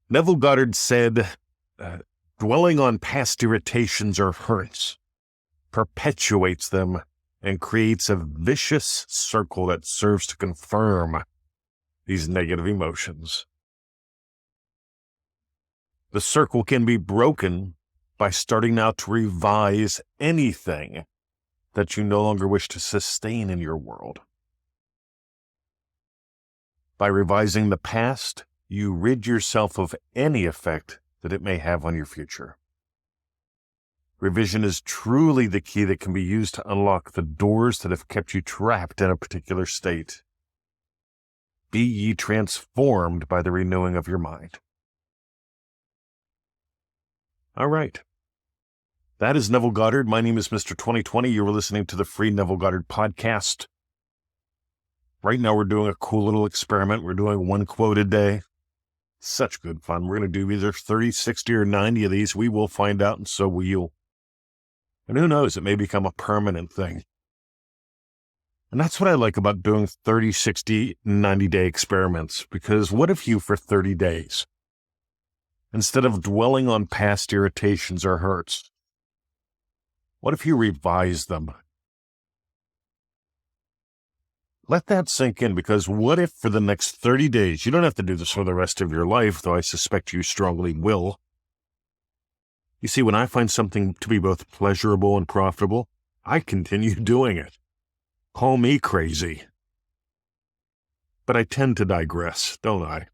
Neville Goddard said, dwelling on past irritations or hurts perpetuates them and creates a vicious circle that serves to confirm these negative emotions. The circle can be broken by starting now to revise anything that you no longer wish to sustain in your world. By revising the past, you rid yourself of any effect that it may have on your future. Revision is truly the key that can be used to unlock the doors that have kept you trapped in a particular state. Be ye transformed by the renewing of your mind. All right. That is Neville Goddard. My name is Mr. 2020. You are listening to the free Neville Goddard podcast. Right now we're doing a cool little experiment. We're doing one quote a day. Such good fun. We're going to do either 30, 60, or 90 of these. We will find out, and so will you. And who knows, it may become a permanent thing. And that's what I like about doing 30, 60, 90-day experiments, because what if you, for 30 days, instead of dwelling on past irritations or hurts, what if you revise them? Let that sink in, because what if for the next 30 days, you don't have to do this for the rest of your life, though I suspect you strongly will. You see, when I find something to be both pleasurable and profitable, I continue doing it. Call me crazy. But I tend to digress, don't I?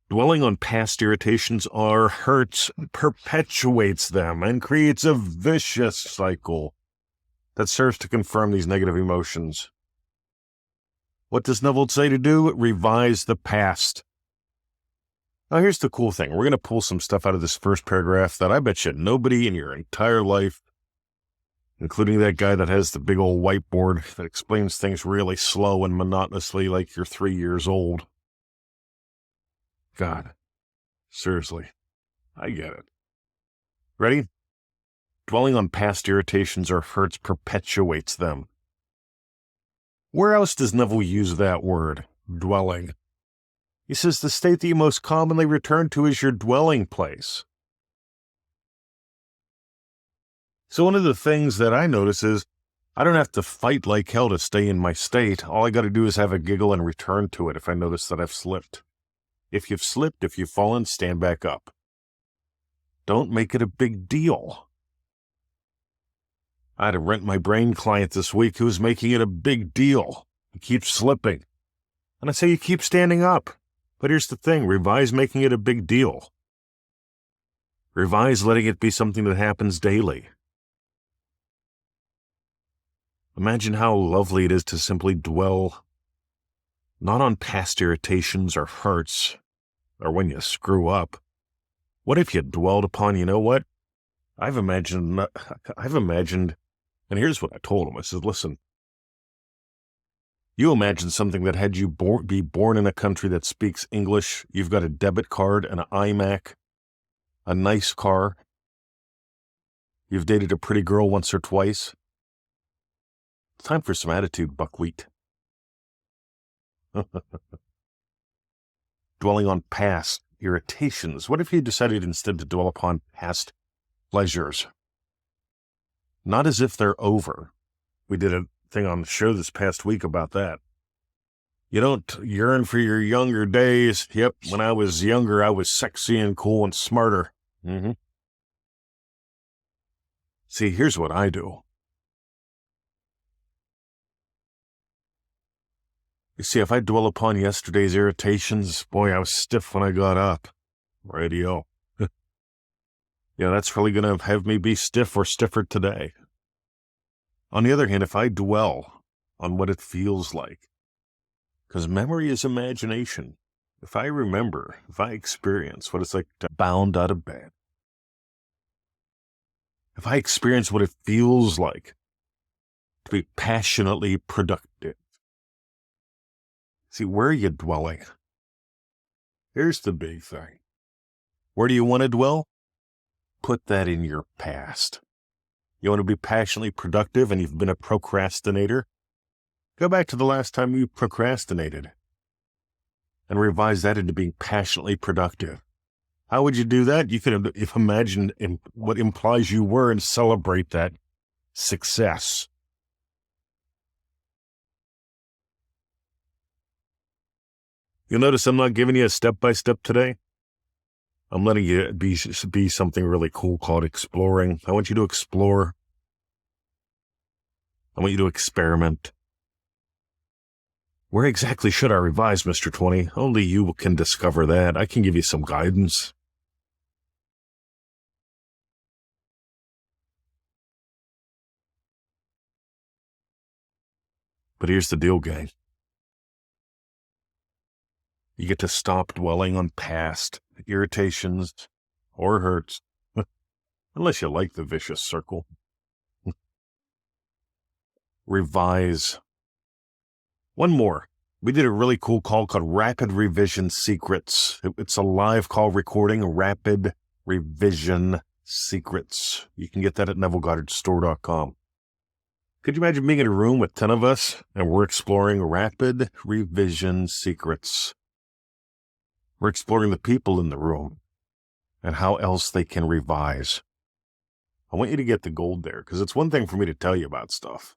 Dwelling on past irritations or hurts perpetuates them and creates a vicious cycle that serves to confirm these negative emotions. What does Neville say to do? Revise the past. Now here's the cool thing. We're going to pull some stuff out of this first paragraph that I bet you nobody in your entire life, including that guy that has the big old whiteboard that explains things really slow and monotonously like you're 3 years old. God, seriously, I get it. Ready? Dwelling on past irritations or hurts perpetuates them. Where else does Neville use that word, dwelling? He says the state that you most commonly return to is your dwelling place. So one of the things that I notice is I don't have to fight like hell to stay in my state. All I got to do is have a giggle and return to it if I notice that I've slipped. If you've slipped, if you've fallen, stand back up. Don't make it a big deal. I had a Rent My Brain client this week who was making it a big deal. He keeps slipping. And I say you keep standing up. But here's the thing, revise making it a big deal. Revise letting it be something that happens daily. Imagine how lovely it is to simply dwell not on past irritations or hurts, or when you screw up. What if you dwelled upon, you know what? I've imagined, and here's what I told him. I said, listen, you imagine something that had you be born in a country that speaks English, you've got a debit card, an iMac, a nice car, you've dated a pretty girl once or twice. It's time for some attitude, buckwheat. Dwelling on past irritations. What if you decided instead to dwell upon past pleasures? Not as if they're over. We did a thing on the show this past week about that. You don't yearn for your younger days. Yep, when I was younger, I was sexy and cool and smarter. See, here's what I do. You see, if I dwell upon yesterday's irritations, boy, I was stiff when I got up. Radio. Yeah, that's really going to have me be stiff or stiffer today. On the other hand, if I dwell on what it feels like, because memory is imagination, if I remember, if I experience what it's like to bound out of bed, if I experience what it feels like to be passionately productive, see, where are you dwelling? Here's the big thing. Where do you want to dwell? Put that in your past. You want to be passionately productive and you've been a procrastinator? Go back to the last time you procrastinated. and revise that into being passionately productive. How would you do that? You could imagine what implies you were and celebrate that success. You'll notice I'm not giving you a step-by-step today. I'm letting you be something really cool called exploring. I want you to explore. I want you to experiment. Where exactly should I revise, Mr. 20? Only you can discover that. I can give you some guidance. But here's the deal, gang. You get to stop dwelling on past irritations or hurts, unless you like the vicious circle. Revise. One more. We did a really cool call called Rapid Revision Secrets. It's a live call recording, Rapid Revision Secrets. You can get that at NevilleGoddardStore.com. Could you imagine being in a room with 10 of us and we're exploring Rapid Revision Secrets? We're exploring the people in the room and how else they can revise. I want you to get the gold there, because it's one thing for me to tell you about stuff.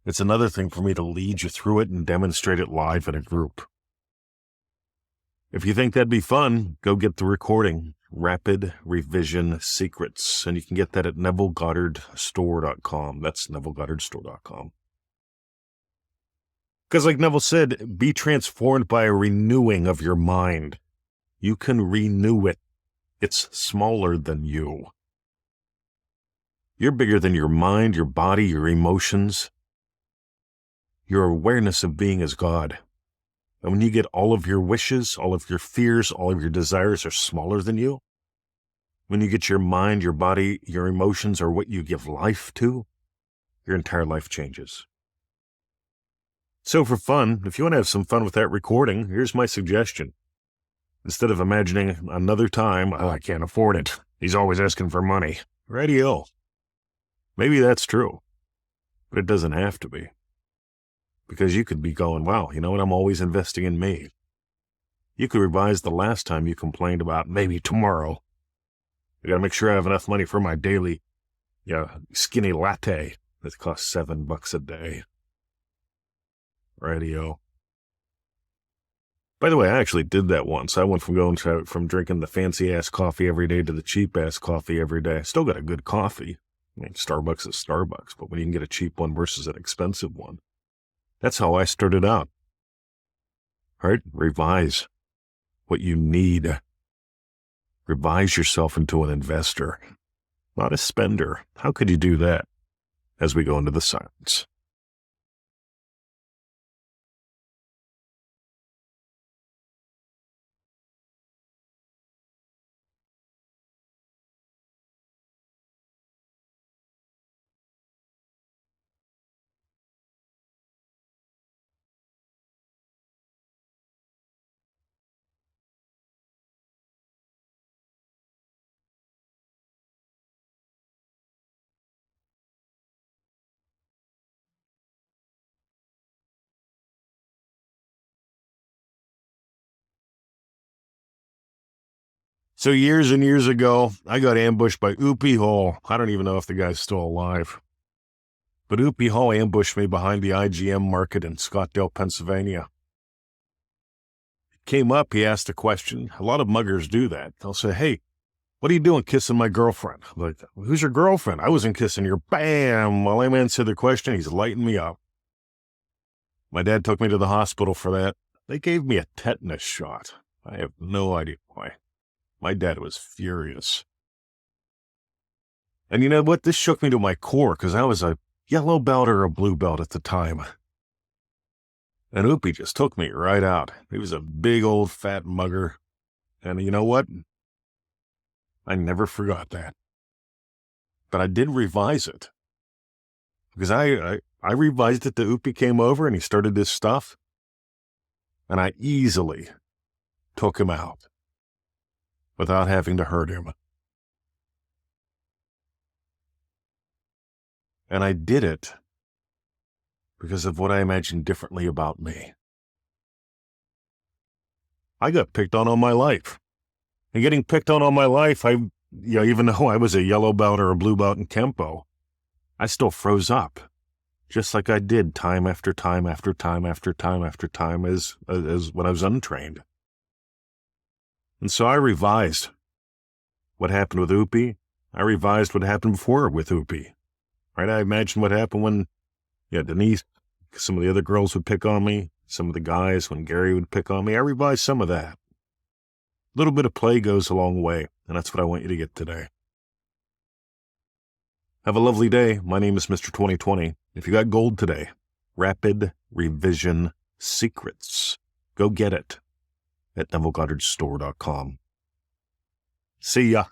It's another thing for me to lead you through it and demonstrate it live in a group. If you think that'd be fun, go get the recording, Rapid Revision Secrets, and you can get that at NevilleGoddardStore.com. That's NevilleGoddardStore.com. Because like Neville said, be transformed by a renewing of your mind. You can renew it. It's smaller than you. You're bigger than your mind, your body, your emotions. Your awareness of being as God. And when you get all of your wishes, all of your fears, all of your desires are smaller than you, when you get your mind, your body, your emotions are what you give life to, your entire life changes. So for fun, if you want to have some fun with that recording, here's my suggestion. Instead of imagining another time, oh, I can't afford it. He's always asking for money. Radio. Maybe that's true, but it doesn't have to be. Because you could be going, wow, you know what? I'm always investing in me. You could revise the last time you complained about maybe tomorrow. I gotta make sure I have enough money for my daily, skinny latte that costs $7 a day. Radio. By the way, I actually did that once. I went from drinking the fancy-ass coffee every day to the cheap-ass coffee every day. I still got a good coffee. I mean, Starbucks is Starbucks, but when you can get a cheap one versus an expensive one. That's how I started out. All right? Revise what you need. Revise yourself into an investor, not a spender. How could you do that? As we go into the silence. So years and years ago, I got ambushed by Oopie Hall. I don't even know if the guy's still alive. But Oopie Hall ambushed me behind the IGM market in Scottsdale, Pennsylvania. He came up, he asked a question. A lot of muggers do that. They'll say, hey, what are you doing kissing my girlfriend? I'm like, who's your girlfriend? I wasn't kissing her. Bam! While I'm answering the question, he's lighting me up. My dad took me to the hospital for that. They gave me a tetanus shot. I have no idea why. My dad was furious. And you know what? This shook me to my core because I was a yellow belt or a blue belt at the time. And Oopie just took me right out. He was a big old fat mugger. And you know what? I never forgot that. But I did revise it. Because I revised it that Oopie came over and he started this stuff. And I easily took him out without having to hurt him. And I did it because of what I imagined differently about me. I got picked on all my life. And getting picked on all my life, even though I was a yellow belt or a blue belt in Kempo, I still froze up, just like I did time after time after time after time after time as when I was untrained. And so I revised what happened with Oopie. I revised what happened before with Oopie. Right? I imagined what happened when, Denise, some of the other girls would pick on me, some of the guys, when Gary would pick on me. I revised some of that. A little bit of play goes a long way, and that's what I want you to get today. Have a lovely day. My name is Mr. 2020. If you got gold today, Rapid Revision Secrets. Go get it at NevilleGoddardStore.com. See ya.